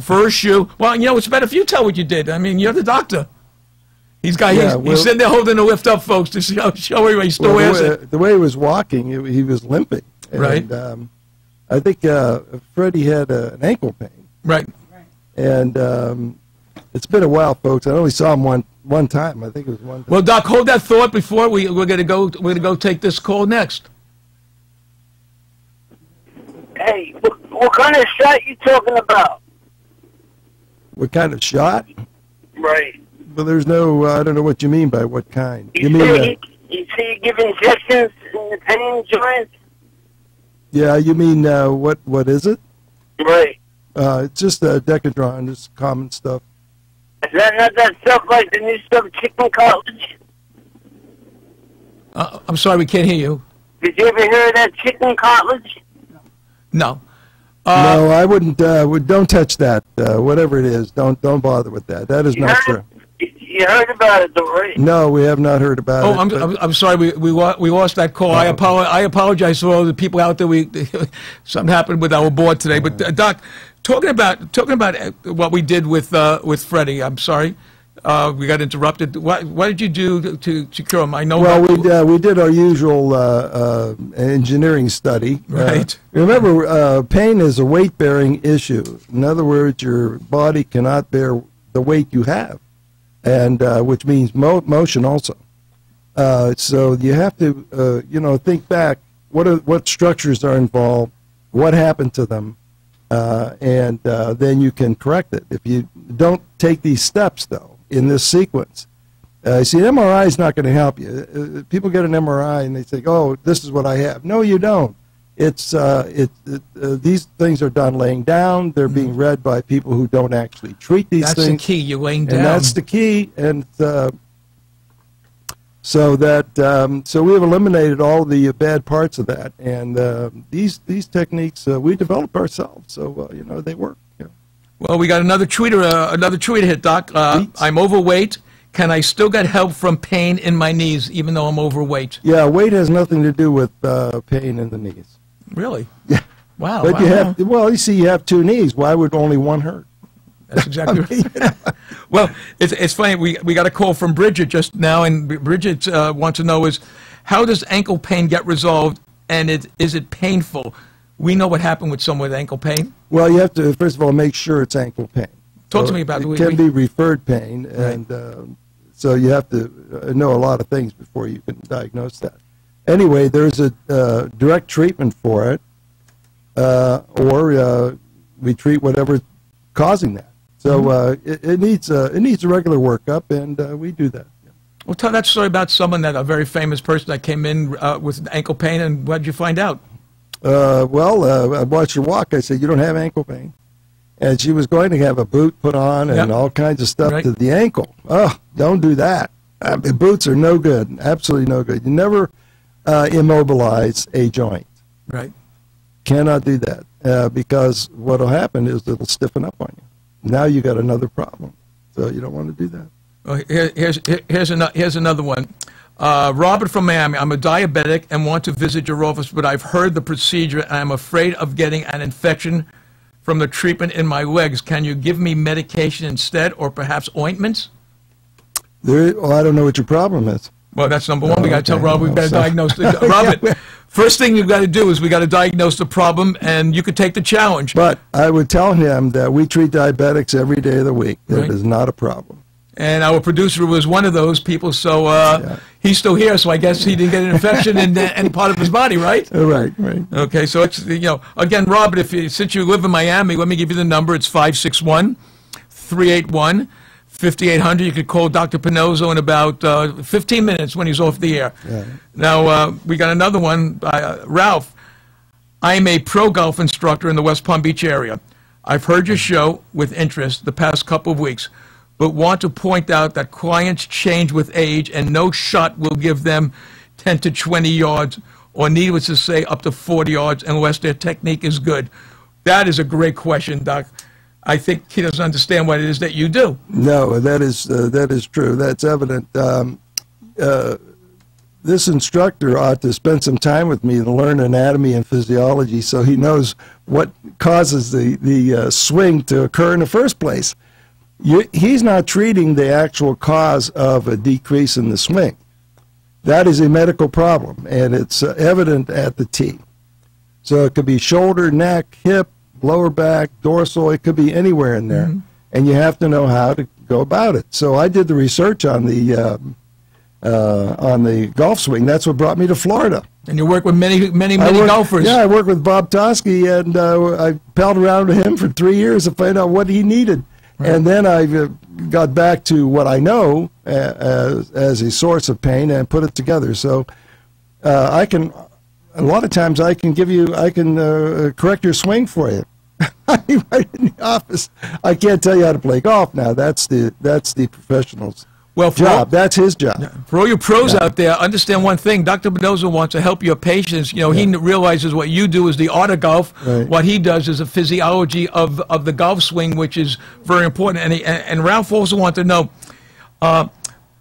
for a shoe. Well, it's better if you tell what you did. I mean, you're the doctor. He's sitting there holding the lift up, folks, to show everybody he still wears it. The way he was walking, he was limping. And, right. I think Freddie had an ankle pain. Right. And it's been a while, folks. I only saw him one time. I think it was one time. Well, Doc, hold that thought before we're gonna go take this call next. Hey, what kind of shot you talking about? What kind of shot? Right. Well, there's no. I don't know what you mean by what kind. You say you give injections in the pain joints? Yeah, you mean what is it? Right. It's just Decadron, just common stuff. Is that not that stuff like the new stuff, chicken college? I'm sorry, we can't hear you. Did you ever hear of that chicken cartilage? No. No, I wouldn't. Don't touch that. Whatever it is, don't bother with that. That is not true. You heard about it, though, right? No, we have not heard about it. I'm sorry. We lost that call. I apologize to all the people out there. Something happened with our board today. But Doc, talking about what we did with Freddie. I'm sorry. We got interrupted. What did you do to cure him? I know. Well, we did our usual engineering study. Right. Remember, pain is a weight-bearing issue. In other words, your body cannot bear the weight you have, and which means motion also. So you have to, think back. What structures are involved? What happened to them? And then you can correct it. If you don't take these steps, though, in this sequence, see, an MRI is not going to help you. People get an MRI and they think, "Oh, this is what I have." No, you don't. It's these things are done laying down. They're being read by people who don't actually treat these things. That's the key. You're laying down. And that's the key. And so we've eliminated all the bad parts of that. And these techniques we develop ourselves. So they work. Yeah. Well, we got another tweeter hit, Doc. I'm overweight. Can I still get help from pain in my knees, even though I'm overweight? Yeah, weight has nothing to do with pain in the knees. Really? Yeah. Wow. But you see, you have two knees. Why would only one hurt? That's exactly right. Well, it's funny. We got a call from Bridget just now, and Bridget wants to know how does ankle pain get resolved, and is it painful? We know what happened with someone with ankle pain. Well, you have to, first of all, make sure it's ankle pain. Talk to me about it. It can be referred pain, and so you have to know a lot of things before you can diagnose that. Anyway, there's a direct treatment for it, or we treat whatever's causing that. So it needs a regular workup, and we do that. Well, tell that story about someone a very famous person that came in with ankle pain, and what did you find out? I watched her walk. I said, "You don't have ankle pain." And she was going to have a boot put on and all kinds of stuff to the ankle. Oh, don't do that. Boots are no good, absolutely no good. You never immobilize a joint. Right. Cannot do that because what will happen is it'll stiffen up on you. Now you got another problem. So you don't want to do that. Well, here's another one. Robert from Miami. I'm a diabetic and want to visit your office, but I've heard the procedure and I'm afraid of getting an infection from the treatment in my legs. Can you give me medication instead, or perhaps ointments? I don't know what your problem is. Well, that's number one. We got to tell Robert we've got to diagnose the Robert. First thing you've got to do is we got to diagnose the problem, and you could take the challenge. But I would tell him that we treat diabetics every day of the week. That is not a problem. And our producer was one of those people, so he's still here, so I guess he didn't get an infection in any part of his body, right? Right. Okay, so it's, again, Robert, since you live in Miami, let me give you the number. It's 561-381-5800. You could call Dr. Pinozzo in about 15 minutes when he's off the air. Yeah. Now, we got another one. Ralph, I'm a pro golf instructor in the West Palm Beach area. I've heard your show with interest the past couple of weeks, but want to point out that clients change with age and no shot will give them 10 to 20 yards, or needless to say, up to 40 yards unless their technique is good. That is a great question, Doc. I think he doesn't understand what it is that you do. No, that is true. That's evident. This instructor ought to spend some time with me to learn anatomy and physiology so he knows what causes the swing to occur in the first place. He's not treating the actual cause of a decrease in the swing. That is a medical problem, and it's evident at the tee. So it could be shoulder, neck, hip, lower back, dorsal. It could be anywhere in there, and you have to know how to go about it. So I did the research on the golf swing. That's what brought me to Florida. And you work with many golfers. Yeah, I worked with Bob Tosky, and I palled around with him for 3 years to find out what he needed. Right. And then I got back to what I know as a source of pain and put it together. So a lot of times I can correct your swing for you. Right in the office. I can't tell you how to play golf now. That's the professionals. Well, for job. That's his job. For all you pros out there, understand one thing. Dr. Pinozo wants to help your patients. You know, he realizes what you do is the art of golf. Right. What he does is a physiology of the golf swing, which is very important. And Ralph also wants to know,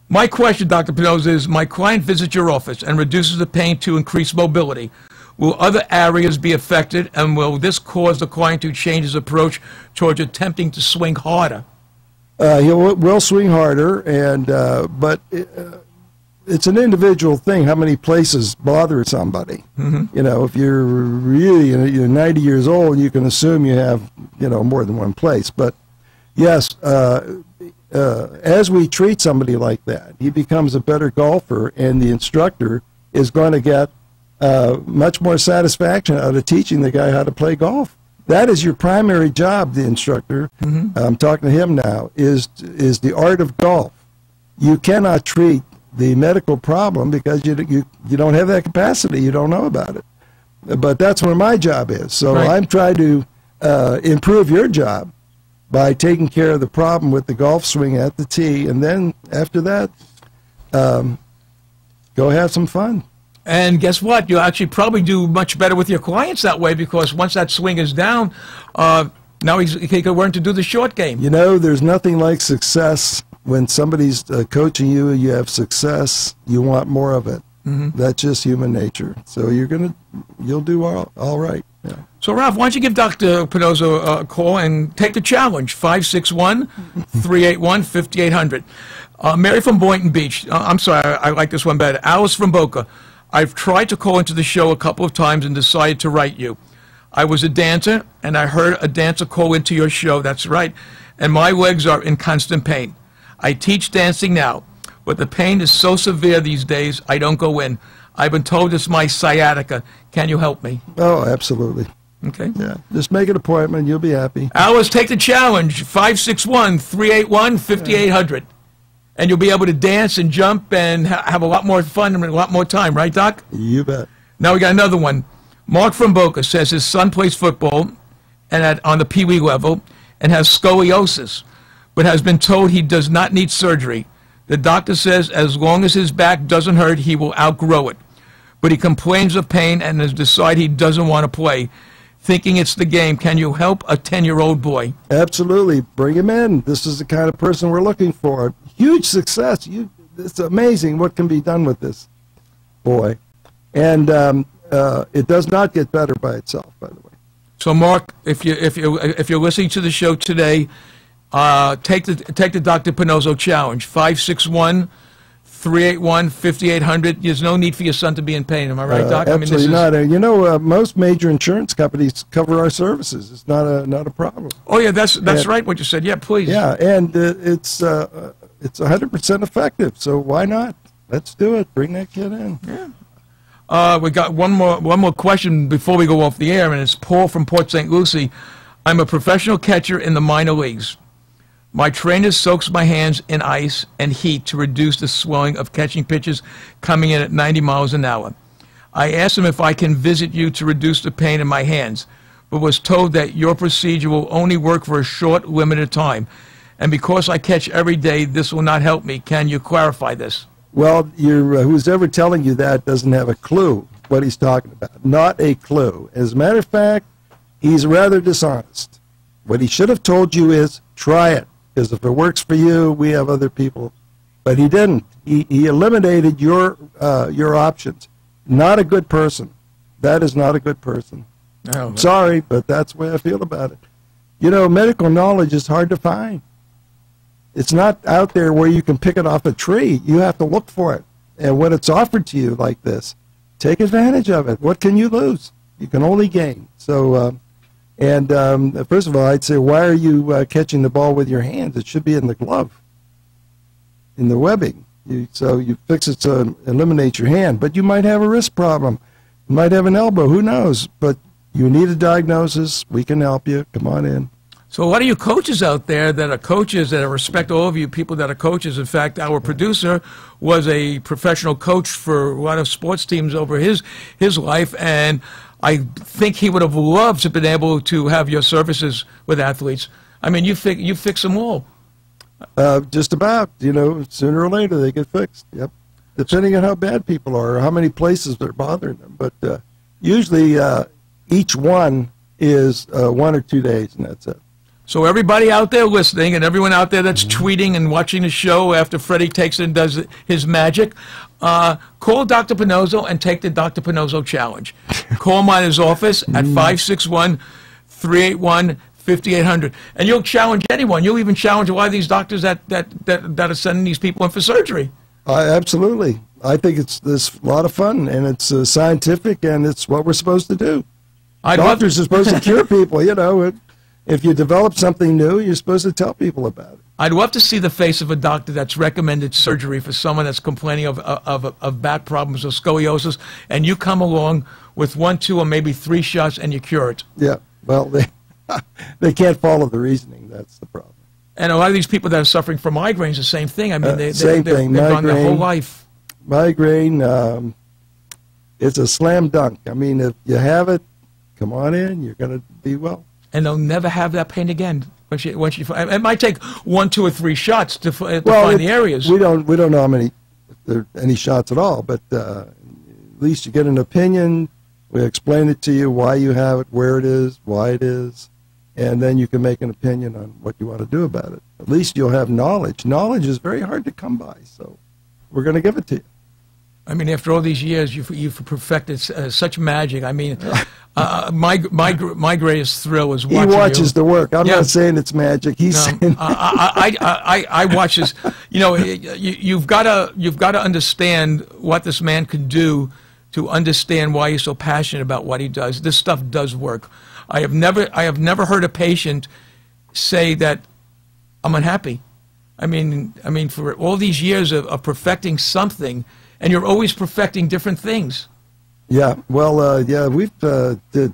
my question, Dr. Pinozo, is my client visits your office and reduces the pain to increase mobility. Will other areas be affected, and will this cause the client to change his approach towards attempting to swing harder? He will swing harder, but it's an individual thing. How many places bother somebody? You know, if you're really you're 90 years old, you can assume you have more than one place. But yes, as we treat somebody like that, he becomes a better golfer, and the instructor is going to get much more satisfaction out of teaching the guy how to play golf. That is your primary job, the instructor. I'm talking to him now, is the art of golf. You cannot treat the medical problem because you don't have that capacity. You don't know about it. But that's where my job is. So I'm trying to improve your job by taking care of the problem with the golf swing at the tee, and then after that, go have some fun. And guess what? You'll actually probably do much better with your clients that way, because once that swing is down, now he can learn to do the short game. You know, there's nothing like success. When somebody's coaching you, you have success, you want more of it. That's just human nature. So you'll do all right. Yeah. So, Ralph, why don't you give Dr. Pinozo a call and take the challenge, 561-381-5800. Mary from Boynton Beach. I'm sorry, I like this one better. Alice from Boca. I've tried to call into the show a couple of times and decided to write you. I was a dancer, and I heard a dancer call into your show. That's right. And my legs are in constant pain. I teach dancing now, but the pain is so severe these days, I don't go in. I've been told it's my sciatica. Can you help me? Oh, absolutely. Okay. Yeah. Just make an appointment. You'll be happy. Alice, take the challenge, 561-381-5800. And you'll be able to dance and jump and have a lot more fun and a lot more time, right, Doc? You bet. Now we got another one. Mark from Boca says his son plays football and on the Pee Wee level and has scoliosis, but has been told he does not need surgery. The doctor says as long as his back doesn't hurt, he will outgrow it. But he complains of pain and has decided he doesn't want to play, thinking it's the game. Can you help a 10-year-old boy? Absolutely. Bring him in. This is the kind of person we're looking for. Huge success. It's amazing what can be done with this boy. And it does not get better by itself, by the way. So, Mark, if you're listening to the show today, take the Dr. Pinozo challenge, 561-381-5800. There's no need for your son to be in pain. Am I right, Doc? Absolutely not. You know, most major insurance companies cover our services. It's not a problem. Oh yeah, that's right. What you said. Yeah, please. Yeah, and it's 100% effective. So why not? Let's do it. Bring that kid in. Yeah. We got one more question before we go off the air, and it's Paul from Port St. Lucie. I'm a professional catcher in the minor leagues. My trainer soaks my hands in ice and heat to reduce the swelling of catching pitches coming in at 90 miles an hour. I asked him if I can visit you to reduce the pain in my hands, but was told that your procedure will only work for a short, limited time. And because I catch every day, this will not help me. Can you clarify this? Well, who's ever telling you that doesn't have a clue what he's talking about. Not a clue. As a matter of fact, he's rather dishonest. What he should have told you is, try it, because if it works for you, we have other people. But he didn't. He eliminated your options. Not a good person. That is not a good person. Oh, sorry, but that's the way I feel about it. You know, medical knowledge is hard to find. It's not out there where you can pick it off a tree. You have to look for it. And when it's offered to you like this, take advantage of it. What can you lose? You can only gain. So, first of all, I'd say, why are you catching the ball with your hands? It should be in the glove, in the webbing. So you fix it to eliminate your hand. But you might have a wrist problem. You might have an elbow. Who knows? But you need a diagnosis. We can help you. Come on in. So a lot of you coaches out there that are coaches, that I respect all of you people that are coaches. In fact, our producer was a professional coach for a lot of sports teams over his life, and I think he would have loved to have been able to have your services with athletes. I mean, you fix them all. Just about, sooner or later they get fixed. Yep. Depending on how bad people are or how many places they're bothering them. But usually each one is 1 or 2 days, and that's it. So everybody out there listening and everyone out there that's tweeting and watching the show after Freddie takes it and does his magic, call Dr. Pinozzo and take the Dr. Pinozzo challenge. Call him at his office at 561-381-5800. And you'll challenge anyone. You'll even challenge a lot of these doctors that are sending these people in for surgery. Absolutely. I think it's a lot of fun, and it's scientific, and it's what we're supposed to do. Doctors are supposed to cure people, If you develop something new, you're supposed to tell people about it. I'd love to see the face of a doctor that's recommended surgery for someone that's complaining of back problems or scoliosis, and you come along with 1, 2, or maybe 3 shots and you cure it. Yeah, well, they can't follow the reasoning. That's the problem. And a lot of these people that are suffering from migraines, the same thing. I mean, they've thing. gone their whole life. Migraine, it's a slam dunk. I mean, if you have it, come on in. You're going to be well. And they'll never have that pain again. Once you, it might take 1, 2, or 3 shots to find the areas. We don't know how many, if there are any shots at all. But at least you get an opinion. We explain it to you why you have it, where it is, why it is, and then you can make an opinion on what you want to do about it. At least you'll have knowledge. Knowledge is very hard to come by, so we're going to give it to you. I mean, after all these years, you've perfected such magic. I mean, my greatest thrill is watching you. He watches the work. I'm not saying it's magic. He's saying I watch this. You've got to understand what this man can do to understand why he's so passionate about what he does. This stuff does work. I have never heard a patient say that I'm unhappy. I mean, for all these years of perfecting something. And you're always perfecting different things. Yeah, well, we've did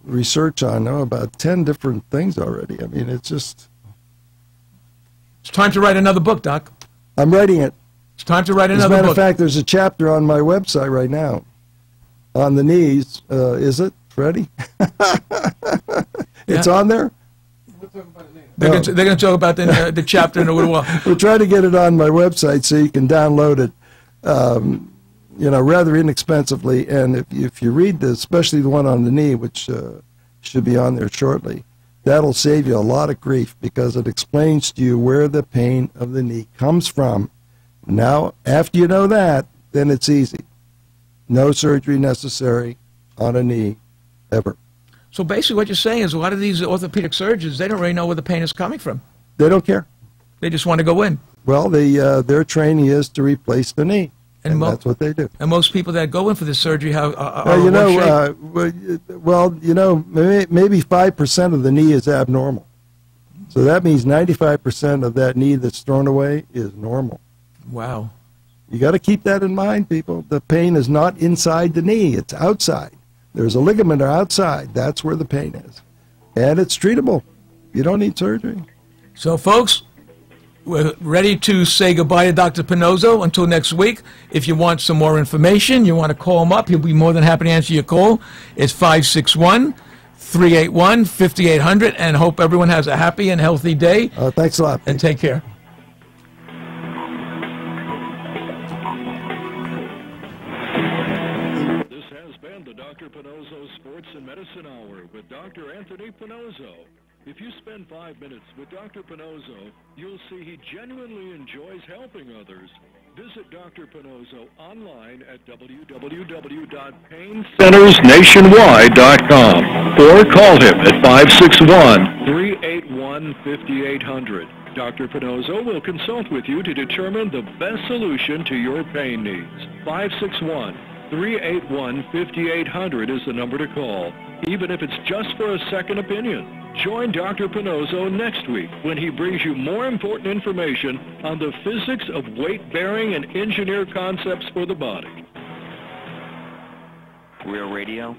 research on about 10 different things already. I mean, it's just... It's time to write another book, Doc. I'm writing it. It's time to write another book. As a matter of fact, there's a chapter on my website right now on the knees. Is it, Freddie? It's on there? We'll talk about it later. They're going to talk about the chapter in a little while. We'll try to get it on my website so you can download it. Rather inexpensively, and if you read especially the one on the knee, which should be on there shortly, that'll save you a lot of grief because it explains to you where the pain of the knee comes from. Now, after you know that, then it's easy. No surgery necessary on a knee, ever. So basically what you're saying is a lot of these orthopedic surgeons, they don't really know where the pain is coming from. They don't care. They just want to go in. Well, their training is to replace the knee, and that's what they do. And most people that go in for this surgery maybe 5% of the knee is abnormal. So that means 95% of that knee that's thrown away is normal. Wow. You got to keep that in mind, people. The pain is not inside the knee; it's outside. There's a ligament outside. That's where the pain is, and it's treatable. You don't need surgery. So, folks, we're ready to say goodbye to Dr. Pinozzo until next week. If you want some more information, you want to call him up, he'll be more than happy to answer your call. It's 561-381-5800, and hope everyone has a happy and healthy day. Thanks a lot. And take care. This has been the Dr. Pinozzo Sports and Medicine Hour with Dr. Anthony Pinozzo. If you spend 5 minutes with Dr. Pinozzo, you'll see he genuinely enjoys helping others. Visit Dr. Pinozzo online at www.paincentersnationwide.com or call him at 561-381-5800. Dr. Pinozzo will consult with you to determine the best solution to your pain needs. 561-381-5800 is the number to call, even if it's just for a second opinion. Join Dr. Pinozzo next week when he brings you more important information on the physics of weight-bearing and engineered concepts for the body. Real Radio.